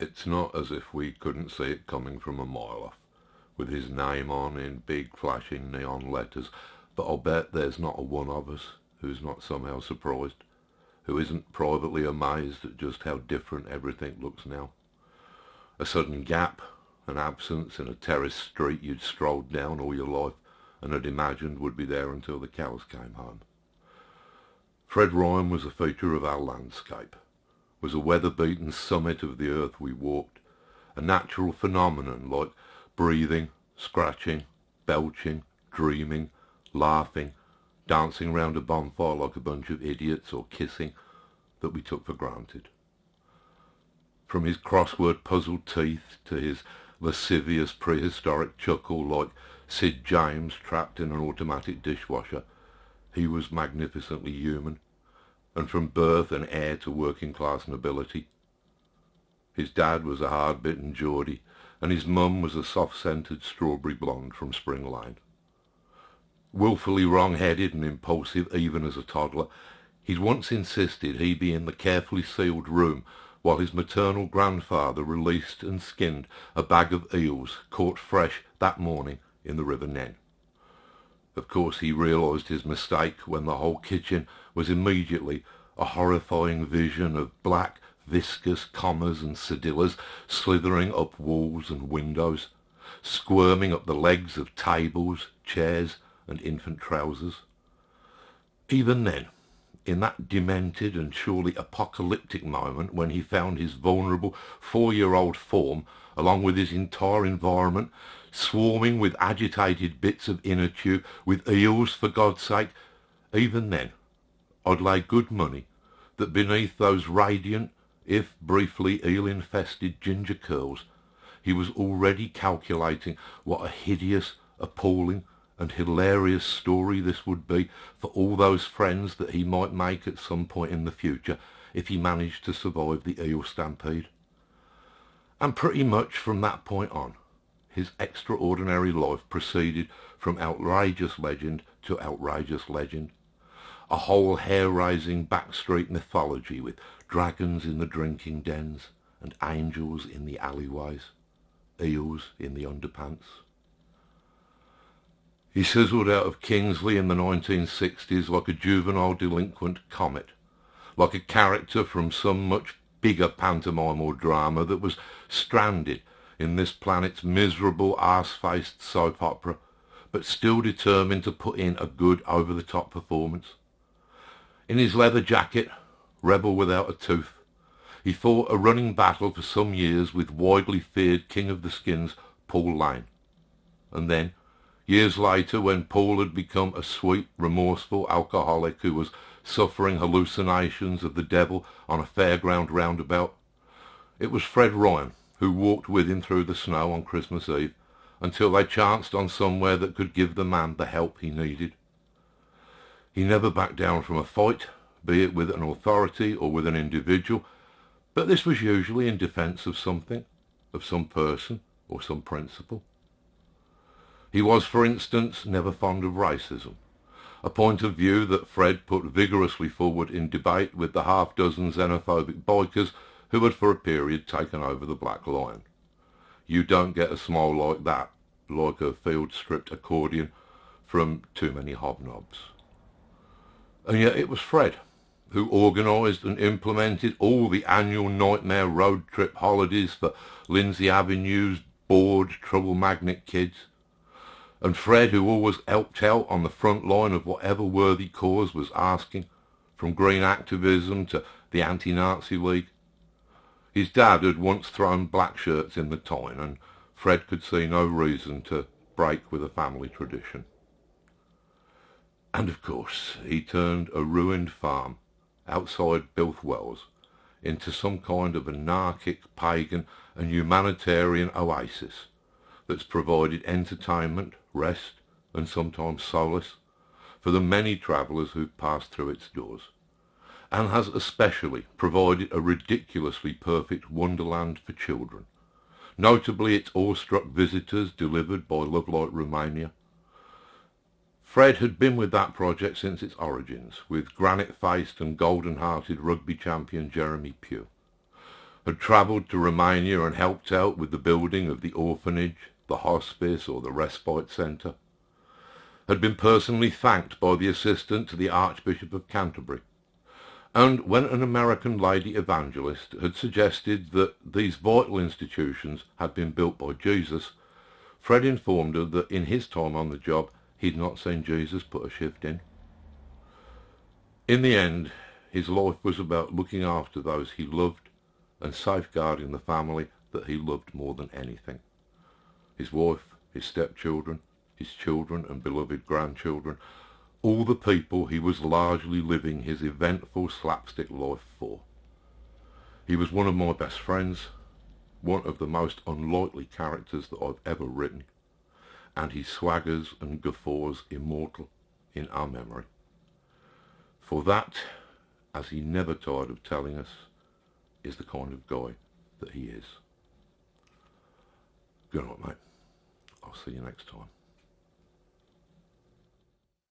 It's not as if we couldn't see it coming from a mile off, with his name on in big flashing neon letters, but I'll bet there's not a one of us who's not somehow surprised, who isn't privately amazed at just how different everything looks now. A sudden gap, an absence in a terraced street you'd strolled down all your life and had imagined would be there until the cows came home. Fred Ryan was a feature of our landscape, was a weather-beaten summit of the earth we walked, a natural phenomenon like breathing, scratching, belching, dreaming, laughing, dancing round a bonfire like a bunch of idiots, or kissing, that we took for granted. From his crossword puzzled teeth to his lascivious prehistoric chuckle like Sid James trapped in an automatic dishwasher, he was magnificently human, and from birth an heir to working-class nobility. His dad was a hard-bitten Geordie, and his mum was a soft-scented strawberry blonde from Spring Lane. Wilfully wrong-headed and impulsive even as a toddler, he'd once insisted he be in the carefully sealed room while his maternal grandfather released and skinned a bag of eels caught fresh that morning in the River Nen. Of course he realised his mistake when the whole kitchen was immediately a horrifying vision of black, viscous commas and sedillas slithering up walls and windows, squirming up the legs of tables, chairs and infant trousers. Even then, in that demented and surely apocalyptic moment when he found his vulnerable 4-year-old form, along with his entire environment, swarming with agitated bits of inner tube, with eels for God's sake, even then I'd lay good money that beneath those radiant, if briefly eel-infested ginger curls, he was already calculating what a hideous, appalling and hilarious story this would be for all those friends that he might make at some point in the future if he managed to survive the eel stampede. And pretty much from that point on, his extraordinary life proceeded from outrageous legend to outrageous legend. A whole hair-raising backstreet mythology with dragons in the drinking dens and angels in the alleyways, eels in the underpants. He sizzled out of Kingsley in the 1960s like a juvenile delinquent comet, like a character from some much bigger pantomime or drama that was stranded in this planet's miserable arse-faced soap opera, but still determined to put in a good over-the-top performance. In his leather jacket, rebel without a tooth, he fought a running battle for some years with widely feared King of the Skins, Paul Lane. And then, years later, when Paul had become a sweet, remorseful alcoholic who was suffering hallucinations of the devil on a fairground roundabout, it was Fred Ryan who walked with him through the snow on Christmas Eve until they chanced on somewhere that could give the man the help he needed. He never backed down from a fight, be it with an authority or with an individual, but this was usually in defence of something, of some person or some principle. He was, for instance, never fond of racism, a point of view that Fred put vigorously forward in debate with the half-dozen xenophobic bikers who had for a period taken over the Black Lion. You don't get a smile like that, like a field-stripped accordion, from too many hobnobs. And yet it was Fred who organised and implemented all the annual nightmare road trip holidays for Lindsay Avenue's bored, trouble magnet kids. And Fred who always helped out on the front line of whatever worthy cause was asking, from green activism to the Anti-Nazi League. His dad had once thrown black shirts in the Tyne, and Fred could see no reason to break with a family tradition. And of course he turned a ruined farm outside Bilthwells into some kind of anarchic, pagan and humanitarian oasis that's provided entertainment, rest and sometimes solace for the many travellers who've passed through its doors, and has especially provided a ridiculously perfect wonderland for children, notably its awestruck visitors delivered by Lovelight Romania. Fred had been with that project since its origins, with granite-faced and golden-hearted rugby champion Jeremy Pugh. had travelled to Romania and helped out with the building of the orphanage, the hospice or the respite centre, had been personally thanked by the assistant to the Archbishop of Canterbury, and when an American lady evangelist had suggested that these vital institutions had been built by Jesus, Fred informed her that in his time on the job he'd not seen Jesus put a shift in. In the end, his life was about looking after those he loved and safeguarding the family that he loved more than anything. His wife, his stepchildren, his children and beloved grandchildren, all the people he was largely living his eventful slapstick life for. He was one of my best friends, one of the most unlikely characters that I've ever written, and his swaggers and guffaws immortal in our memory. For that, as he never tired of telling us, is the kind of guy that he is. Good night, mate. I'll see you next time.